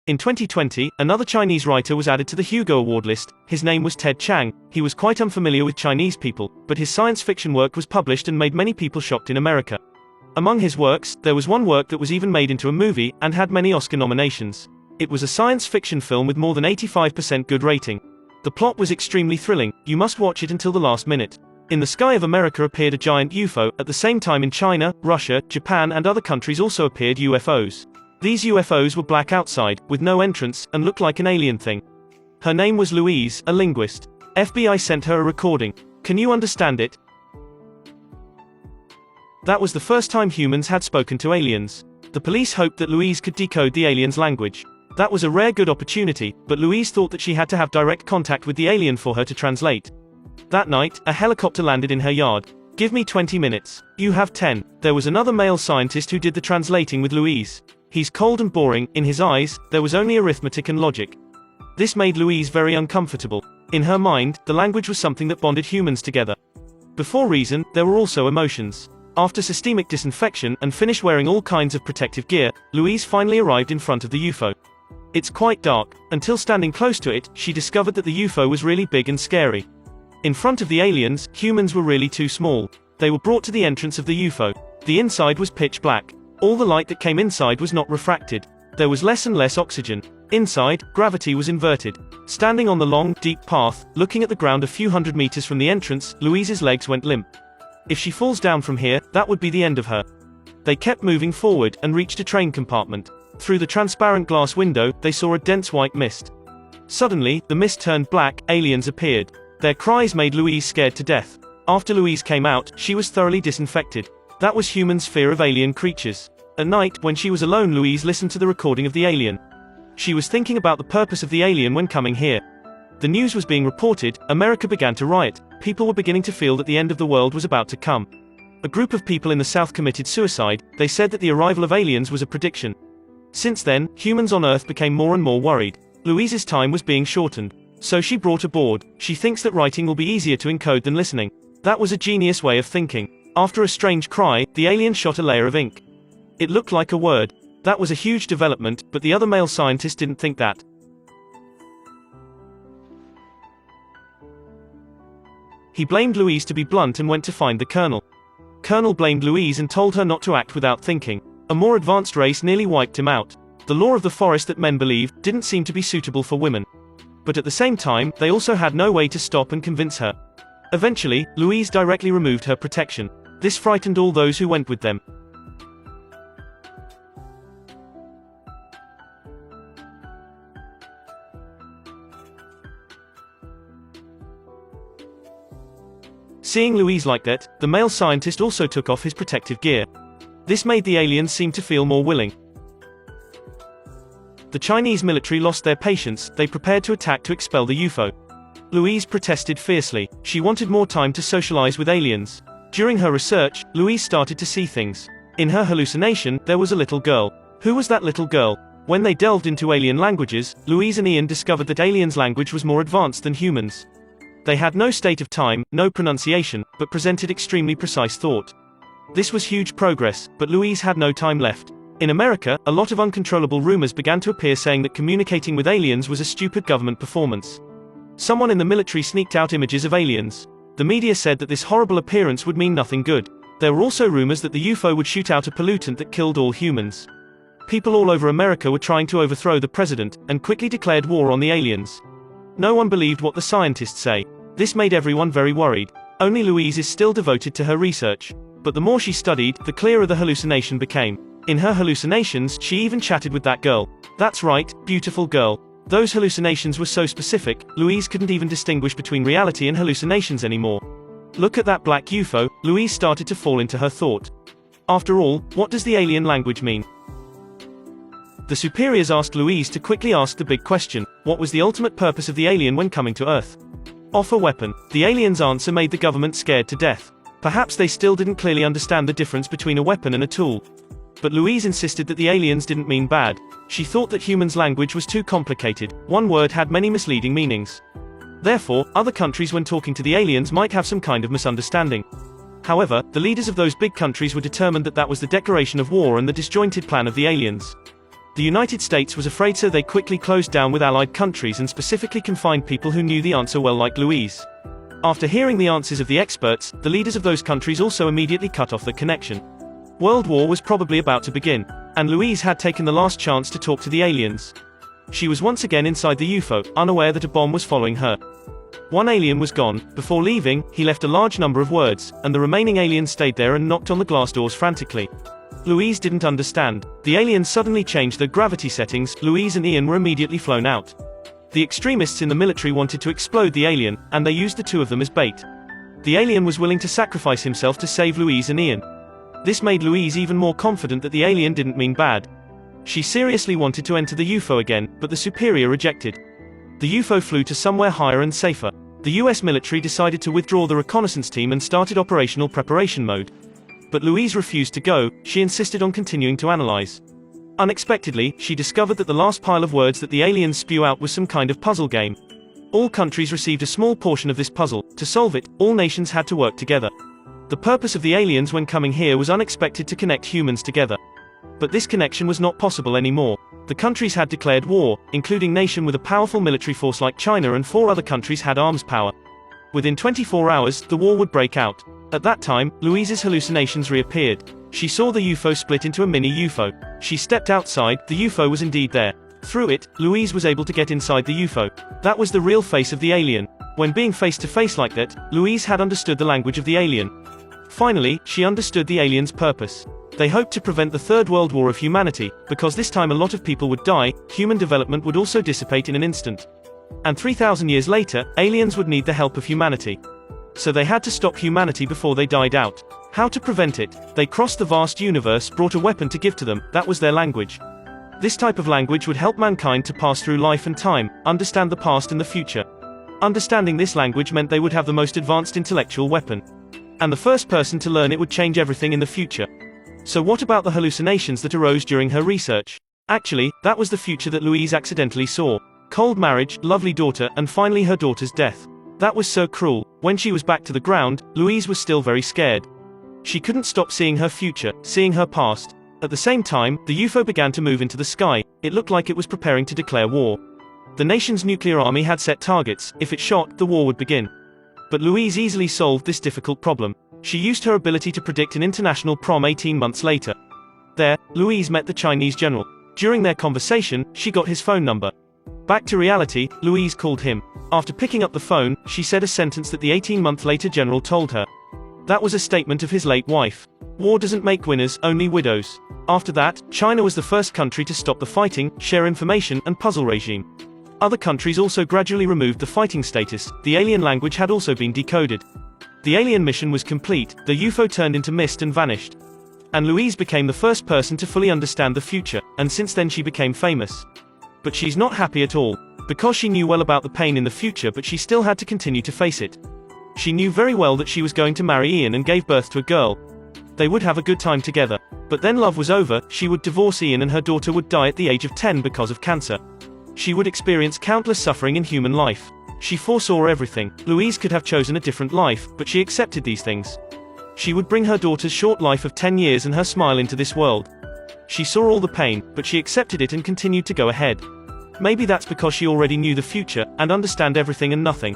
In 2020, another Chinese writer was added to the Hugo Award list. His name was Ted Chiang. He was quite unfamiliar with Chinese people, but his science fiction work was published and made many people shocked in America. Among his works, there was one work that was even made into a movie, and had many Oscar nominations. It was a science fiction film with more than 85% good rating. The plot was extremely thrilling, you must watch it until the last minute. In the sky of America appeared a giant UFO, at the same time in China, Russia, Japan and other countries also appeared UFOs. These UFOs were black outside, with no entrance, and looked like an alien thing. Her name was Louise, a linguist. FBI sent her a recording. Can you understand it? That was the first time humans had spoken to aliens. The police hoped that Louise could decode the alien's language. That was a rare good opportunity, but Louise thought that she had to have direct contact with the alien for her to translate. That night, a helicopter landed in her yard. Give me 20 minutes. You have 10. There was another male scientist who did the translating with Louise. He's cold and boring, in his eyes, there was only arithmetic and logic. This made Louise very uncomfortable. In her mind, the language was something that bonded humans together. Before reason, there were also emotions. After systemic disinfection and finished wearing all kinds of protective gear, Louise finally arrived in front of the UFO. It's quite dark. Until standing close to it, she discovered that the UFO was really big and scary. In front of the aliens, humans were really too small. They were brought to the entrance of the UFO. The inside was pitch black. All the light that came inside was not refracted. There was less and less oxygen. Inside, gravity was inverted. Standing on the long, deep path, looking at the ground a few hundred meters from the entrance, Louise's legs went limp. If she falls down from here, that would be the end of her. They kept moving forward, and reached a train compartment. Through the transparent glass window, they saw a dense white mist. Suddenly, the mist turned black, aliens appeared. Their cries made Louise scared to death. After Louise came out, she was thoroughly disinfected. That was humans' fear of alien creatures. At night, when she was alone, Louise listened to the recording of the alien. She was thinking about the purpose of the alien when coming here. The news was being reported, America began to riot, people were beginning to feel that the end of the world was about to come. A group of people in the South committed suicide, they said that the arrival of aliens was a prediction. Since then, humans on Earth became more and more worried. Louise's time was being shortened. So she brought a board. She thinks that writing will be easier to encode than listening. That was a genius way of thinking. After a strange cry, the alien shot a layer of ink. It looked like a word. That was a huge development, but the other male scientist didn't think that. He blamed Louise to be blunt and went to find the Colonel. Colonel blamed Louise and told her not to act without thinking. A more advanced race nearly wiped him out. The law of the forest that men believed didn't seem to be suitable for women. But at the same time, they also had no way to stop and convince her. Eventually, Louise directly removed her protection. This frightened all those who went with them. Seeing Louise like that, the male scientist also took off his protective gear. This made the aliens seem to feel more willing. The Chinese military lost their patience, they prepared to attack to expel the UFO. Louise protested fiercely. She wanted more time to socialize with aliens. During her research, Louise started to see things. In her hallucination, there was a little girl. Who was that little girl? When they delved into alien languages, Louise and Ian discovered that aliens' language was more advanced than humans. They had no state of time, no pronunciation, but presented extremely precise thought. This was huge progress, but Louise had no time left. In America, a lot of uncontrollable rumors began to appear saying that communicating with aliens was a stupid government performance. Someone in the military sneaked out images of aliens. The media said that this horrible appearance would mean nothing good. There were also rumors that the UFO would shoot out a pollutant that killed all humans. People all over America were trying to overthrow the president, and quickly declared war on the aliens. No one believed what the scientists say. This made everyone very worried. Only Louise is still devoted to her research. But the more she studied, the clearer the hallucination became. In her hallucinations, she even chatted with that girl. That's right, beautiful girl. Those hallucinations were so specific, Louise couldn't even distinguish between reality and hallucinations anymore. Look at that black UFO, Louise started to fall into her thought. After all, what does the alien language mean? The superiors asked Louise to quickly ask the big question: what was the ultimate purpose of the alien when coming to Earth? Off a weapon. The alien's answer made the government scared to death. Perhaps they still didn't clearly understand the difference between a weapon and a tool. But Louise insisted that the aliens didn't mean bad. She thought that humans' language was too complicated. One word had many misleading meanings. Therefore, other countries when talking to the aliens might have some kind of misunderstanding. However, the leaders of those big countries were determined that that was the declaration of war and the disjointed plan of the aliens. The United States was afraid, so they quickly closed down with allied countries and specifically confined people who knew the answer well, like Louise. After hearing the answers of the experts, the leaders of those countries also immediately cut off the connection. World War was probably about to begin, and Louise had taken the last chance to talk to the aliens. She was once again inside the UFO, unaware that a bomb was following her. One alien was gone. Before leaving, he left a large number of words, and the remaining aliens stayed there and knocked on the glass doors frantically. Louise didn't understand. The aliens suddenly changed their gravity settings. Louise and Ian were immediately flown out. The extremists in the military wanted to explode the alien, and they used the two of them as bait. The alien was willing to sacrifice himself to save Louise and Ian. This made Louise even more confident that the alien didn't mean bad. She seriously wanted to enter the UFO again, but the superior rejected. The UFO flew to somewhere higher and safer. The US military decided to withdraw the reconnaissance team and started operational preparation mode. But Louise refused to go. She insisted on continuing to analyze. Unexpectedly, she discovered that the last pile of words that the aliens spew out was some kind of puzzle game. All countries received a small portion of this puzzle. To solve it, all nations had to work together. The purpose of the aliens when coming here was unexpected, to connect humans together. But this connection was not possible anymore. The countries had declared war, including nation with a powerful military force like China, and 4 other countries had arms power. Within 24 hours, the war would break out. At that time, Louise's hallucinations reappeared. She saw the UFO split into a mini UFO. She stepped outside. The UFO was indeed there. Through it, Louise was able to get inside the UFO. That was the real face of the alien. When being face to face like that, Louise had understood the language of the alien. Finally, she understood the aliens' purpose. They hoped to prevent the Third World War of humanity, because this time a lot of people would die. Human development would also dissipate in an instant. And 3,000 years later, aliens would need the help of humanity. So they had to stop humanity before they died out. How to prevent it? They crossed the vast universe, brought a weapon to give to them. That was their language. This type of language would help mankind to pass through life and time, understand the past and the future. Understanding this language meant they would have the most advanced intellectual weapon. And the first person to learn it would change everything in the future. So what about the hallucinations that arose during her research? Actually, that was the future that Louise accidentally saw. Cold marriage, lovely daughter, and finally her daughter's death. That was so cruel. When she was back to the ground, Louise was still very scared. She couldn't stop seeing her future, seeing her past. At the same time, the UFO began to move into the sky. It looked like it was preparing to declare war. The nation's nuclear army had set targets. If it shot, the war would begin. But Louise easily solved this difficult problem. She used her ability to predict an international prom 18 months later. There, Louise met the Chinese general. During their conversation, she got his phone number. Back to reality, Louise called him. After picking up the phone, she said a sentence that the 18-month later general told her. That was a statement of his late wife. War doesn't make winners, only widows. After that, China was the first country to stop the fighting, share information, and puzzle regime. Other countries also gradually removed the fighting status. The alien language had also been decoded. The alien mission was complete. The UFO turned into mist and vanished. And Louise became the first person to fully understand the future, and since then she became famous. But she's not happy at all. Because she knew well about the pain in the future, but she still had to continue to face it. She knew very well that she was going to marry Ian and gave birth to a girl. They would have a good time together. But then love was over. She would divorce Ian and her daughter would die at the age of 10 because of cancer. She would experience countless suffering in human life. She foresaw everything. Louise could have chosen a different life, but she accepted these things. She would bring her daughter's short life of 10 years and her smile into this world. She saw all the pain, but she accepted it and continued to go ahead. Maybe that's because she already knew the future, and understand everything and nothing.